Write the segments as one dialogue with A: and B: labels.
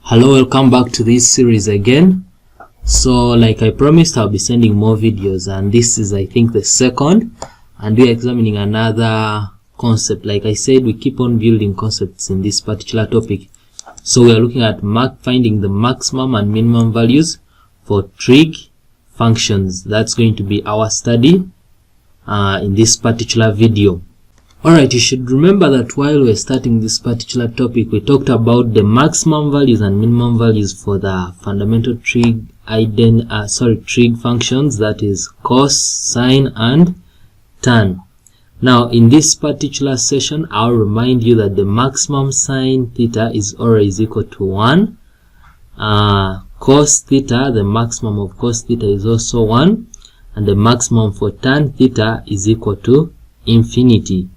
A: Hello, welcome back to this series again. So like I promised, I'll be sending more videos, and this is I think the second, and we're examining another concept. Like I said, we keep on building concepts in this particular topic. So we are looking at finding the maximum and minimum values for trig functions. That's going to be our study in this particular video. Alright, you should remember that while we're starting this particular topic, we talked about the maximum values and minimum values for the fundamental trig trig functions, that is cos, sine, and tan. Now, in this particular session, I'll remind you that the maximum sine theta is always equal to 1. Cos theta, the maximum of cos theta is also 1. And the maximum for tan theta is equal to infinity.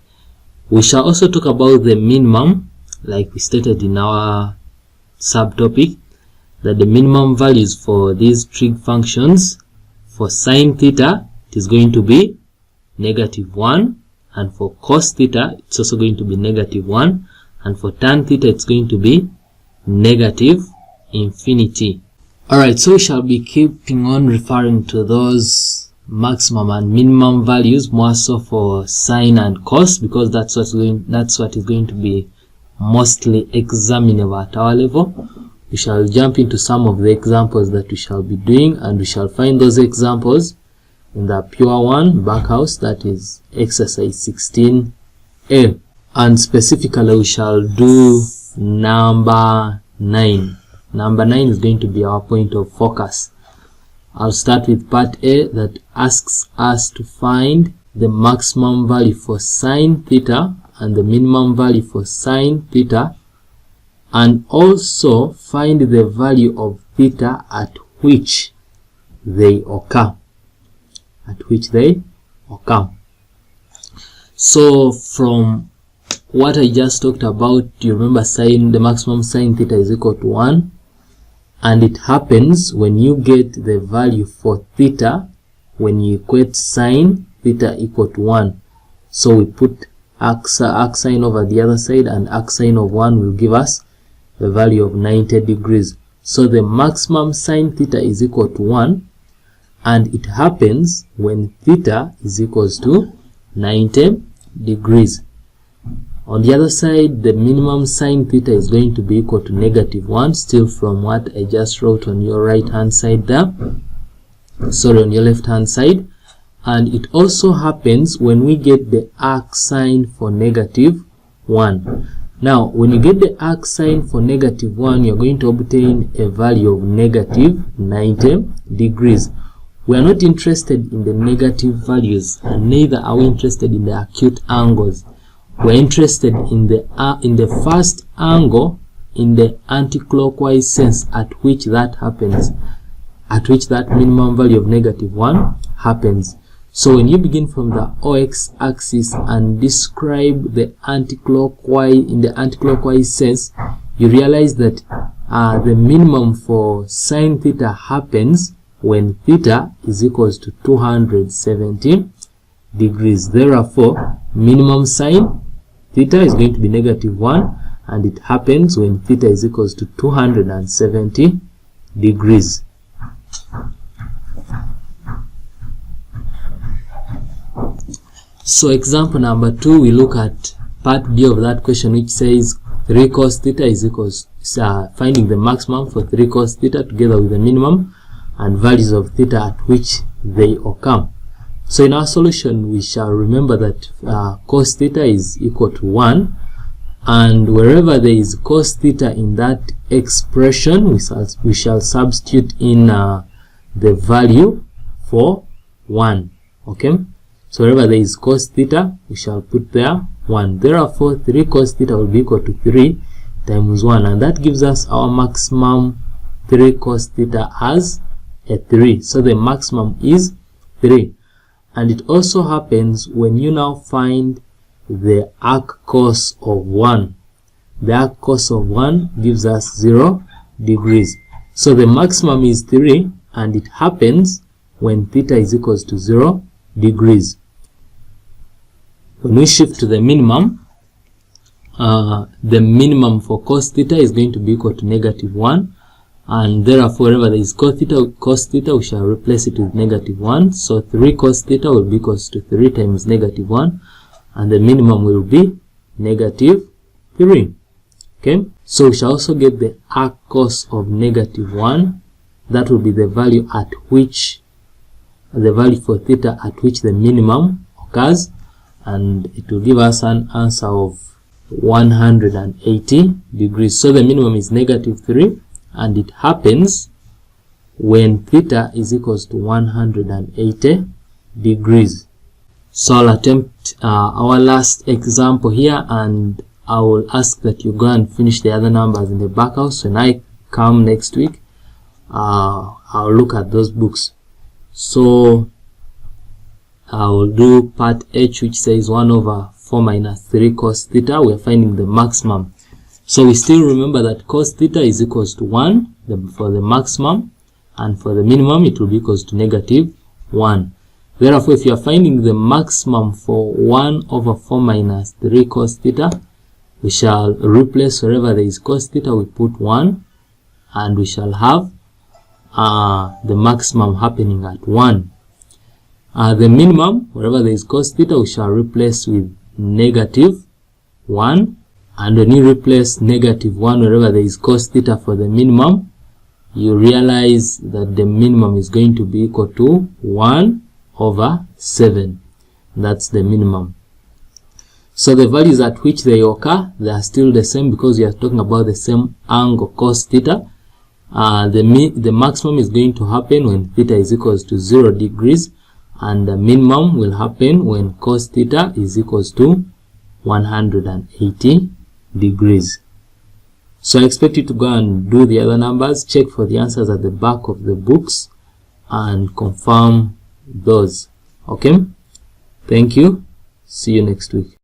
A: We shall also talk about the minimum, like we stated in our subtopic, that the minimum values for these trig functions, for sine theta, it is going to be -1, and for cos theta, it's also going to be -1, and for tan theta, it's going to be -infinity. Alright, so we shall be keeping on referring to those maximum and minimum values, more so for sine and cos, because that's what is going to be mostly examinable at our level. We shall jump into some of the examples that we shall be doing, and we shall find those examples in the pure one backhouse, that is exercise 16a, and specifically we shall do number 9. Number 9 is going to be our point of focus. I'll start with part A, that asks us to find the maximum value for sine theta and the minimum value for sine theta, and also find the value of theta at which they occur. So from what I just talked about, you remember the maximum sine theta is equal to 1. And it happens when you get the value for theta, when you equate sine theta equal to 1. So we put arc sine over the other side, and arc sine of 1 will give us the value of 90 degrees. So the maximum sine theta is equal to 1, and it happens when theta is equals to 90 degrees. On the other side, the minimum sine theta is going to be equal to -1, still from what I just wrote on your right hand side there. Sorry, on your left hand side. And it also happens when we get the arc sine for -1. Now, when you get the arc sine for -1, you're going to obtain a value of -90 degrees. We are not interested in the negative values, and neither are we interested in the acute angles. We're interested in the first angle in the anti-clockwise sense at which that happens, at which that minimum value of -1 happens. So when you begin from the OX axis and describe the in the anti-clockwise sense, you realize that the minimum for sine theta happens when theta is equals to 270 degrees. Therefore, minimum sine theta is going to be -1, and it happens when theta is equals to 270 degrees. So example number 2, we look at part B of that question, which says 3 cos theta is equals finding the maximum for 3 cos theta together with the minimum and values of theta at which they occur. So in our solution, we shall remember that cos theta is equal to 1, and wherever there is cos theta in that expression, we shall substitute in the value for 1. Okay, so wherever there is cos theta, we shall put there 1. Therefore, 3 cos theta will be equal to 3 times 1, and that gives us our maximum 3 cos theta as a 3. So the maximum is 3. And it also happens when you now find the arc cos of 1. The arc cos of 1 gives us 0 degrees. So the maximum is 3, and it happens when theta is equals to 0 degrees. When we shift to the minimum, the minimum for cos theta is going to be equal to -1, and therefore wherever there is cos theta we shall replace it with -1. So 3 cos theta will be equals to 3 times -1, and the minimum will be -3. Okay, so we shall also get the arc cos of -1. That will be the value at which the value for theta at which the minimum occurs, and it will give us an answer of 180 degrees. So the minimum is -3, and it happens when theta is equals to 180 degrees. So I'll attempt our last example here, and I will ask that you go and finish the other numbers in the back house. When I come next week, I'll look at those books. So I will do part H, which says 1 over 4 minus 3 cos theta. We are finding the maximum. So we still remember that cos theta is equals to 1 for the maximum, and for the minimum it will be equals to -1. Therefore, if you are finding the maximum for 1 over 4 minus 3 cos theta, we shall replace wherever there is cos theta, we put 1, and we shall have the maximum happening at 1. The minimum, wherever there is cos theta, we shall replace with -1, and when you replace -1 wherever there is cos theta for the minimum, you realize that the minimum is going to be equal to 1 over 7. That's the minimum. So the values at which they occur, they are still the same because we are talking about the same angle cos theta. The maximum is going to happen when theta is equals to 0 degrees, and the minimum will happen when cos theta is equals to 180 degrees. So I expect you to go and do the other numbers, check for the answers at the back of the books, and confirm those. Okay, thank you. See you next week.